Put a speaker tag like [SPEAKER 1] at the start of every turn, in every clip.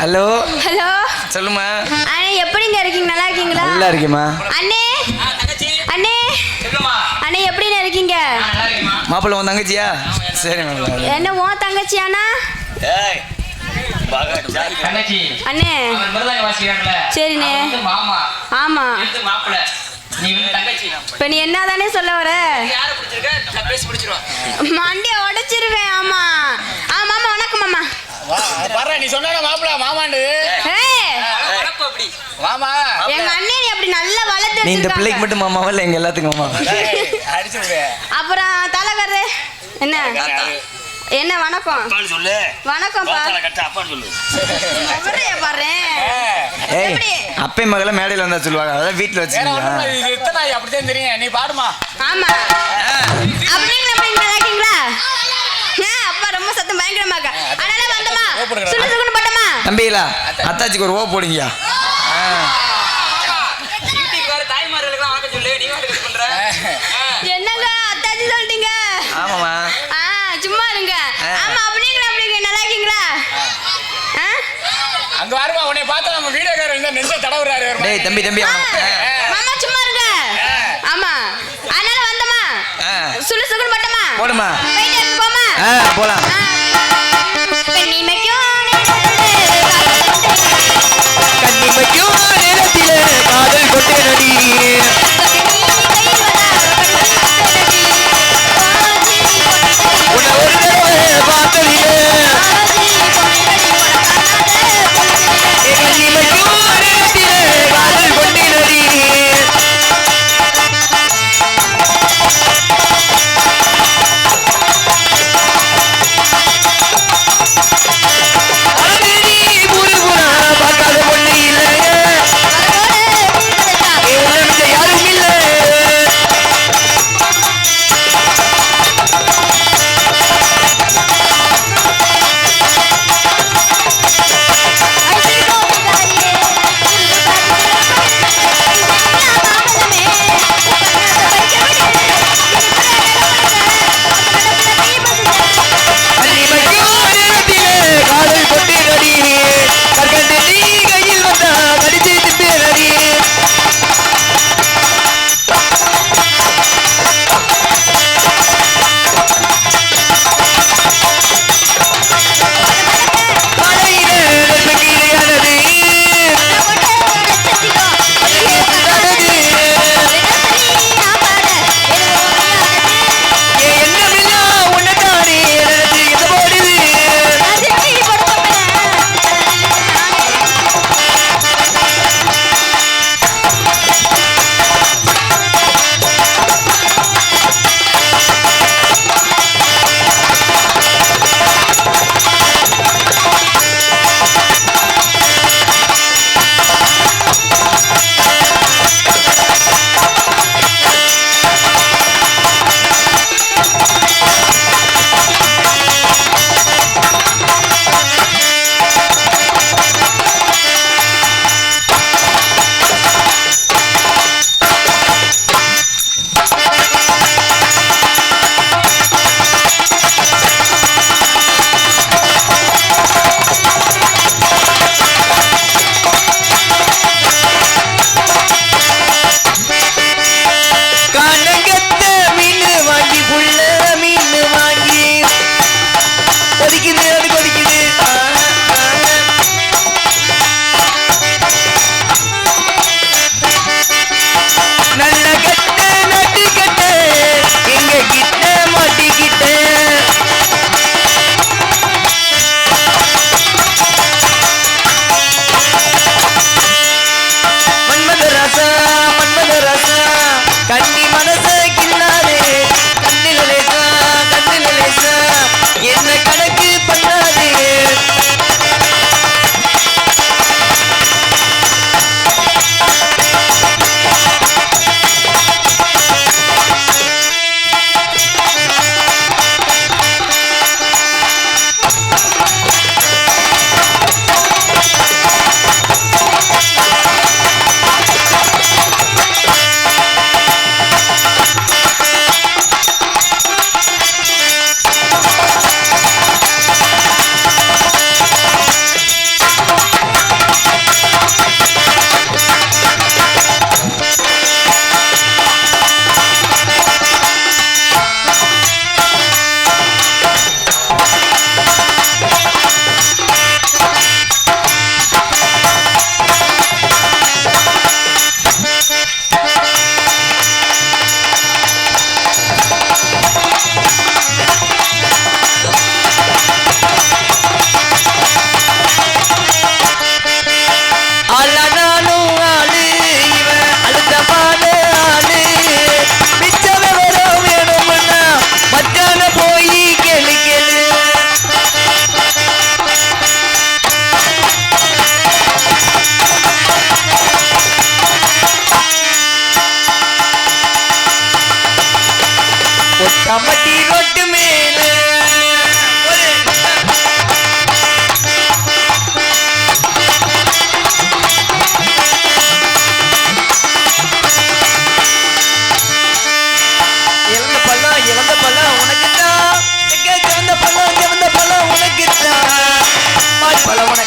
[SPEAKER 1] Hello
[SPEAKER 2] hello
[SPEAKER 1] சொல்லுமா.
[SPEAKER 2] அண்ணே எப்படிங்க இருக்கீங்க? நல்லா இருக்கீங்களா?
[SPEAKER 1] நல்லா இருக்கேம்மா.
[SPEAKER 2] அண்ணே அண்ணே அண்ணே எப்படிங்க இருக்கீங்க?
[SPEAKER 1] மாப்பிள்ளை உன் தங்கச்சியா? சரி மேடம்.
[SPEAKER 2] என்ன உன் தங்கச்சியானா? அண்ணே சரிண்ணே. ஆமா இப்ப நீ என்னதானே சொல்ல வர? மண்டிய உடைச்சிருவேன். ஆமா ஆமா மாமா. வணக்கம் மாமா.
[SPEAKER 3] நீ சொன்ன மாப்பிள்ள மாமாண்டு மாமா.
[SPEAKER 2] எங்க அண்ணே நீ அப்படி நல்லா வளர்த்து
[SPEAKER 1] நீ இந்த பிள்ளைக்கு மட்டும் மாமாவா இல்ல எங்க எல்லாத்துக்கும் மாமா?
[SPEAKER 2] அப்புறம் தலைவரு என்ன என்ன வணக்கம்
[SPEAKER 3] சொல்லு.
[SPEAKER 2] வணக்கம்ப்பா.
[SPEAKER 1] அப்பே மகள மேடையில வந்தா சொல்லுவாங்க. அதான் வீட்டுல வச்சுருக்கீங்க.
[SPEAKER 3] அப்படித்தான் தெரியும். நீ பாடுமா.
[SPEAKER 2] ஆமா அப்படிங்களா? அப்பா ரொம்ப சத்தம் பயங்கரமா இருக்கா. அதனால வந்தமா சுடு சுடுன்னு பட்டமா.
[SPEAKER 1] தம்பிகளா அத்தாச்சிக்கு ஒரு ஓ போடுங்கயா.
[SPEAKER 2] என்னங்க அத்தாச்சி சொல்லிட்டீங்க?
[SPEAKER 1] ஆமாமா.
[SPEAKER 2] சும்மா இருங்க. ஆமா அப்படிங்களா? நல்லா இருக்கீங்களா?
[SPEAKER 3] அங்க வருமா உன்னை பார்த்தா நம்ம வீடியோக்காரர் இருந்தா நெஞ்ச தடவுறாரு.
[SPEAKER 1] டேய் தம்பி தம்பி
[SPEAKER 2] மாமா சும்மா இருங்க. ஆமா அதனால வந்தமா சுடு சுடுன்னு பட்டமா.
[SPEAKER 1] போடுமா.
[SPEAKER 2] போயிட்டு போமா.
[SPEAKER 1] போலாம்.
[SPEAKER 2] கண்ணிமைக்கும்
[SPEAKER 1] நேரத்திலே காதல் கொண்டே நடி. உன்னை ஒரு தடவை பார்த்ததிலே கண்ணிமைக்கும் நேரத்திலே காதல் கொண்டே நடி.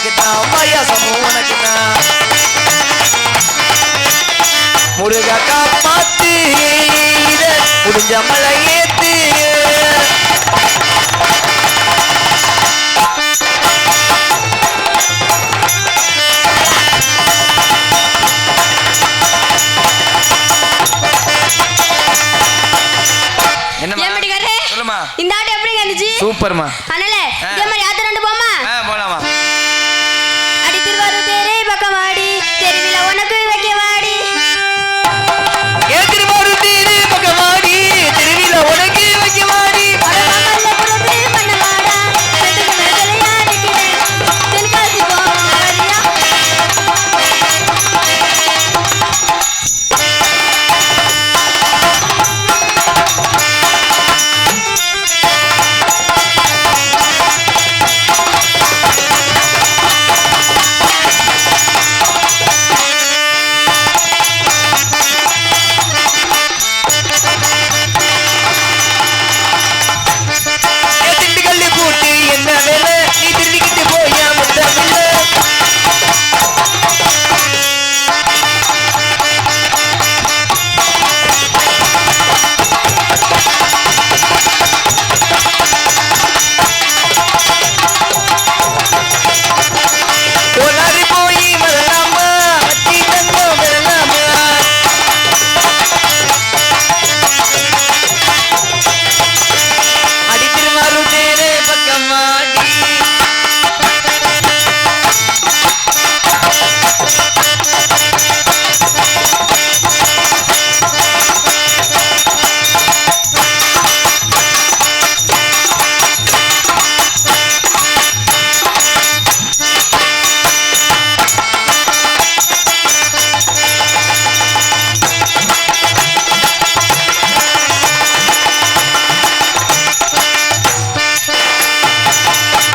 [SPEAKER 1] உனக்கு தான் பாயாசமும் உனக்கு தான் முருகா காப்பாத்து இத முடிஞ்ச மழை ஏத்து
[SPEAKER 2] சொல்லுமா இந்த ஆட்டு எப்படிங்க இருந்துச்சு
[SPEAKER 1] சூப்பர்மா
[SPEAKER 2] அதனால இதே மாதிரி யாத்திரை ரெண்டு போமா
[SPEAKER 1] போலாமா
[SPEAKER 2] அடி திருவாரூர் தேரே பக்கம் வாடி தெருவில உனக்கு வைக்க வாடி
[SPEAKER 1] ஏ திருவாரூர் தேரே பக்கம் வாடி தெருவில உனக்கு வைக்க வாடி
[SPEAKER 2] மல்ல புறத்து பண்ண வாடா செத்துக்கு மேலையா நிக்கிறேன் தென்காசி போறியா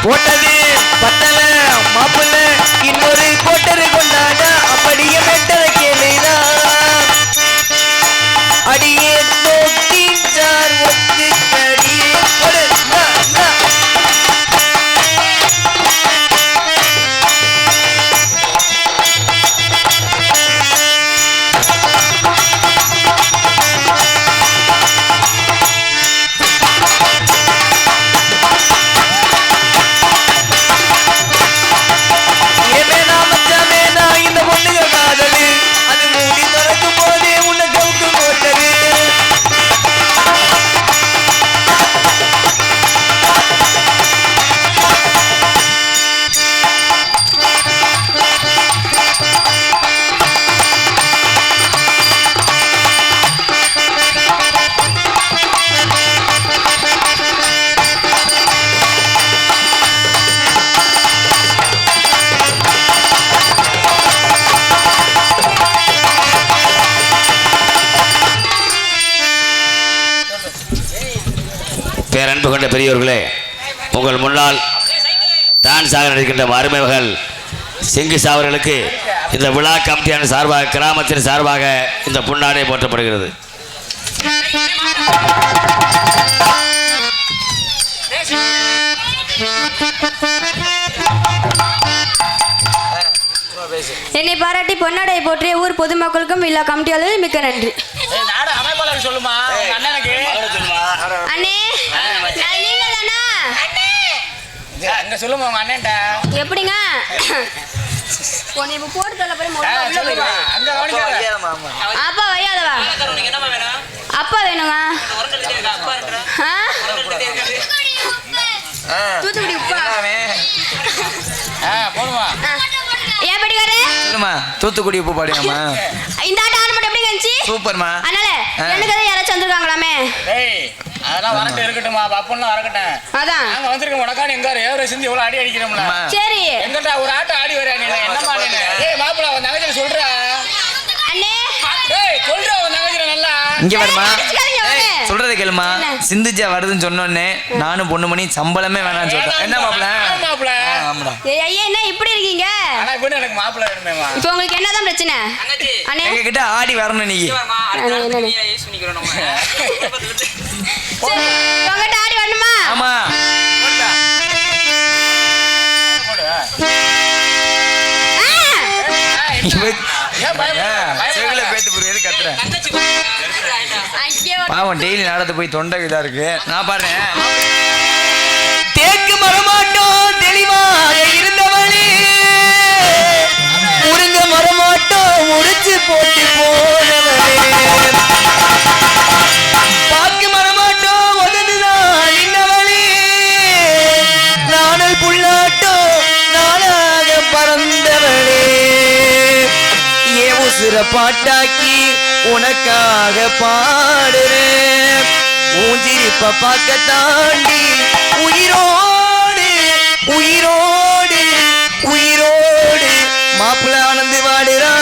[SPEAKER 1] போட்டது பத்தல மாப்பிள்ள இன்னொரு கோட்டரு கொண்டாட அப்படியே மெட்டர கேளுதா அடியே தோட்டி சார் ஒத்து கடியே ஒரு
[SPEAKER 4] பேரன்பு கொண்ட பெரியோர்களே, உங்கள் முன்னால் டான்ஸ் ஆக நடிக்கின்ற மருமகள் சிங்கிஸ் அவர்களுக்கு இந்த விழா கமிட்டியான சார்பாக கிராமத்தின் சார்பாக இந்த புன்னாடை போற்றப்படுகிறது.
[SPEAKER 2] என்னை பாராட்டி பொன்னாடை போற்றிய ஊர் பொதுமக்களுக்கும் விழா கமிட்டியாளர்கள் மிக்க நன்றி.
[SPEAKER 3] சொல்லுமா அண்ணனுக்கு
[SPEAKER 2] அண்ணே நீங்க தானா
[SPEAKER 3] அங்க சொல்லுமா உங்க அண்ணன்ட்ட
[SPEAKER 2] எப்படிங்க இப்ப போட்டு தள்ள போய்
[SPEAKER 3] அங்க கவனிக்காத
[SPEAKER 2] அப்பா வையாதவா அப்பா வேணுங்க தூத்துக்குடி உப்பா
[SPEAKER 3] போடுமா
[SPEAKER 2] ஏன் படிக்காரு
[SPEAKER 1] சொல்லுமா தூத்துக்குடி உப்பு பாடியாமா
[SPEAKER 2] இந்த ஆட்ட ஆரம்பம் எப்படி இருந்துச்சு
[SPEAKER 1] சூப்பர்மா
[SPEAKER 2] அதனால எனக்கு தான் யாராச்சும் வந்திருக்காங்களாமே
[SPEAKER 3] ஏய் அதெல்லாம் வரட்டு இருக்கட்டும்மா அப்பன்லாம் வரக்கட்டேன்
[SPEAKER 2] அதான்
[SPEAKER 3] நாங்க வந்திருக்கோம் உனக்கான எங்க ஏவர சிந்தி இவ்வளவு அடி அடிக்கிறோம்ல
[SPEAKER 2] சரி
[SPEAKER 3] எங்கடா ஒரு ஆட்டம் ஆடி வரா நீ என்னமா நீ ஏய் மாப்பிள அவன் தங்கச்சி சொல்றா
[SPEAKER 2] அண்ணே
[SPEAKER 3] ஏய் சொல்றா அவன் தங்கச்சி நல்லா
[SPEAKER 1] இங்க வருமா சொல்றதை கேளுமா சிந்துஜா வருதுன்னு சொன்னோன்னே நானும் பொண்ணு மணி சம்பளமே வேணாம்னு சொல்றேன் என்ன மாப்பிள
[SPEAKER 3] மாப்பிள
[SPEAKER 1] ஆமாடா
[SPEAKER 2] ஐயா என்ன இப்படி இருக்கீங்க
[SPEAKER 3] ஆனா இப்போ எனக்கு மாப்பிள வேணுமேமா
[SPEAKER 2] இப்போ உங்களுக்கு என்னதான் பிரச்சனை அண்ணே
[SPEAKER 1] எங்க கிட்ட ஆடி வரணும் நீ
[SPEAKER 2] உங்ககிட்ட ஆடி வரணுமா
[SPEAKER 1] ஆமா
[SPEAKER 3] போடு ஏன்
[SPEAKER 1] செவில பேத்து புரியுது கத்துறேன்.
[SPEAKER 2] ஐயோ
[SPEAKER 1] பாவம் டெய்லி நடந்து போய் தொண்டை இதா இருக்கு. நான் பாடுறேன். தேக்கு மரமாட்டோம் தெளிவாக இருந்தவளே, முருங்க மரமாட்டோம் முடிச்சு போட்டு போனவளே, பாக்கு மரமாட்டோம் உதந்துதான் நின்னவளே, நானல் புள்ளாட்டோம் நானாக பறந்தவளே, ஏ உசுர பாட்டாக்கி உனக்காக பாடுறேன், ஊஞ்சிரிப்ப பார்க்க தாண்டி உயிரோடு உயிரோடு உயிரோடு மாப்பிள்ள ஆனந்து வாடுறா.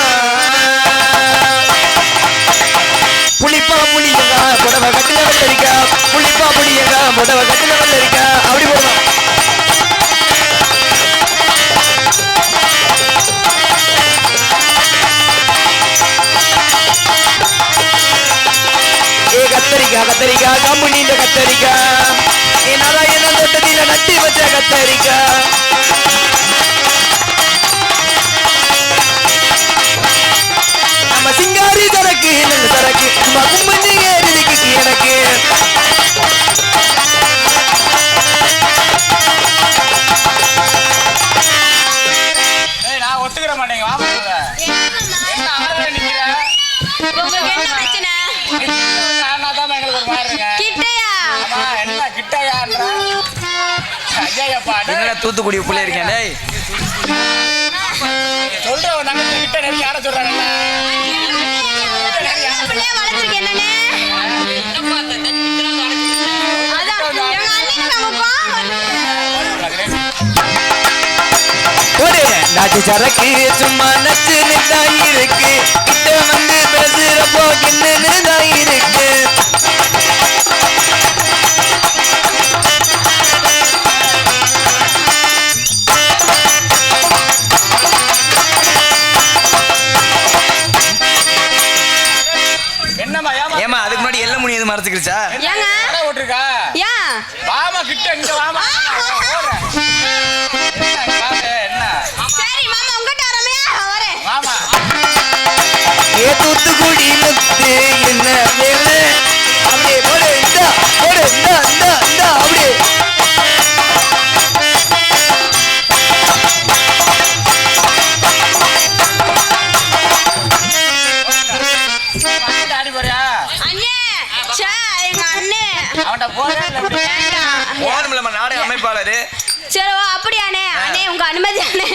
[SPEAKER 1] புளிப்பா புளியங்கா புடவை கட்டுல வெள்ளரிக்கா, புளிப்பா புளியங்கா புடவை கட்டுல வெள்ளரிக்கா, அப்படி போடுவான். கத்தரிக்கா கத்தரிக்கா கம்பு நீண்ட கத்தரிக்கா, என்னால என்ன தொட்டதில நட்டி வச்ச கத்தரிக்கா, நம்ம சிங்காரி சரக்கு நல்ல சரக்கு, நம்ம கும்பஞ்சு ஏறிக்கு எனக்கு.
[SPEAKER 3] நான் ஒத்துக்கிற மாட்டேங்க. வா போங்க. என்ன ஆளு நிக்கிற?
[SPEAKER 2] உங்களுக்கு என்ன பிரச்சனை?
[SPEAKER 3] நான் எங்களுக்கு ஒரு மாதிரி இருங்க.
[SPEAKER 2] கிட்டையா
[SPEAKER 3] ஆமா, என்ன கிட்டையான்ற? ஐயாப்பா,
[SPEAKER 1] என்னடா தூத்துக்குடி உப்புல இருக்கேன். டேய்
[SPEAKER 3] சொல்ற நாங்க கிட்ட நெருங்கி யார சொல்றாங்க?
[SPEAKER 2] பிள்ளைய வளர்த்துருக்கு என்னன்னு அதான் எங்க அண்ணனுக்கு நம்ம பாவம்.
[SPEAKER 1] ஒரு நாட்டு சரக்கு சும்மா நச்சு நிதான் இருக்கு, கிட்ட வந்து பேசுறப்போ கிண்ணு தான் இருக்கு.
[SPEAKER 3] என்னம்மா
[SPEAKER 1] ஏமா அதுக்கு முன்னாடி எல்லாம் முனி எது மறைச்சுக்கிடுச்சா?
[SPEAKER 2] ஏங்க
[SPEAKER 3] கடை ஓட்டுருக்கா?
[SPEAKER 2] ஏன்
[SPEAKER 3] வாமா கிட்ட இங்க வாமா. என்ன
[SPEAKER 2] சரி மாமா உங்ககிட்ட வரமையா வரேன்.
[SPEAKER 3] வாமா.
[SPEAKER 1] ஏ தூத்துக்குடி முத்து என்ன வேலை, அப்படியே போடு இந்த போடு இந்த இந்த இந்த அப்படியே.
[SPEAKER 3] ஆடி போறியா?
[SPEAKER 2] அண்ணே சே எங்க அண்ணே
[SPEAKER 3] அவன்கிட்ட போறே இல்ல எப்படி?
[SPEAKER 2] வேண்டாம்.
[SPEAKER 1] ஓரமில்லம்மா நாடக அமைப்பாளரு.
[SPEAKER 2] சரி ஓ அப்படியாண்ணே அண்ணே உங்க அனுமதி அண்ணே.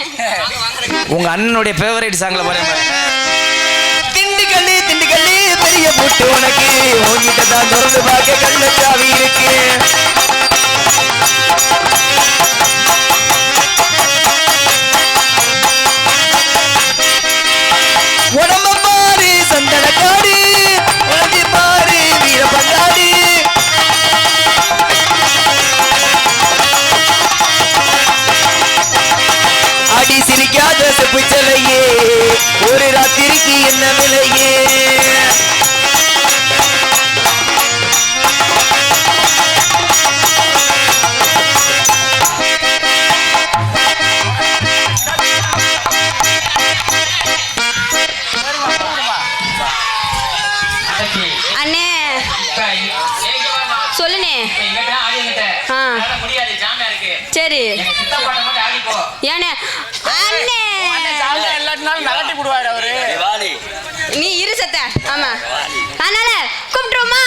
[SPEAKER 1] உங்க அண்ணனுடைய ஃபேவரட் சாங்ல பாருங்க. திண்டுக்கல்லி திண்டுக்கல்லி பெரிய புட்டு உனக்கு, உன்கிட்ட தான் திறந்து பார்க்க கண்ணு சாவி இருக்கு. உடம்ப பாரு சந்தன காடு, உடம்பி பாரு வீர பந்தாடு. அடி சிரிக்காத செப்பு சிலையே, ஒரு ராத்திரிக்கு என்ன விலையே.
[SPEAKER 2] அண்ணே சொல்லுண்ணே. ஆ சரி ஏண்ணே அண்ணே
[SPEAKER 3] சாப்பிட்டா எல்லாத்தினாலும் மிரட்டி போடுவாரு அவரு.
[SPEAKER 2] நீ இரு சத்த ஆமா அதனால கூப்பிட்டுருமா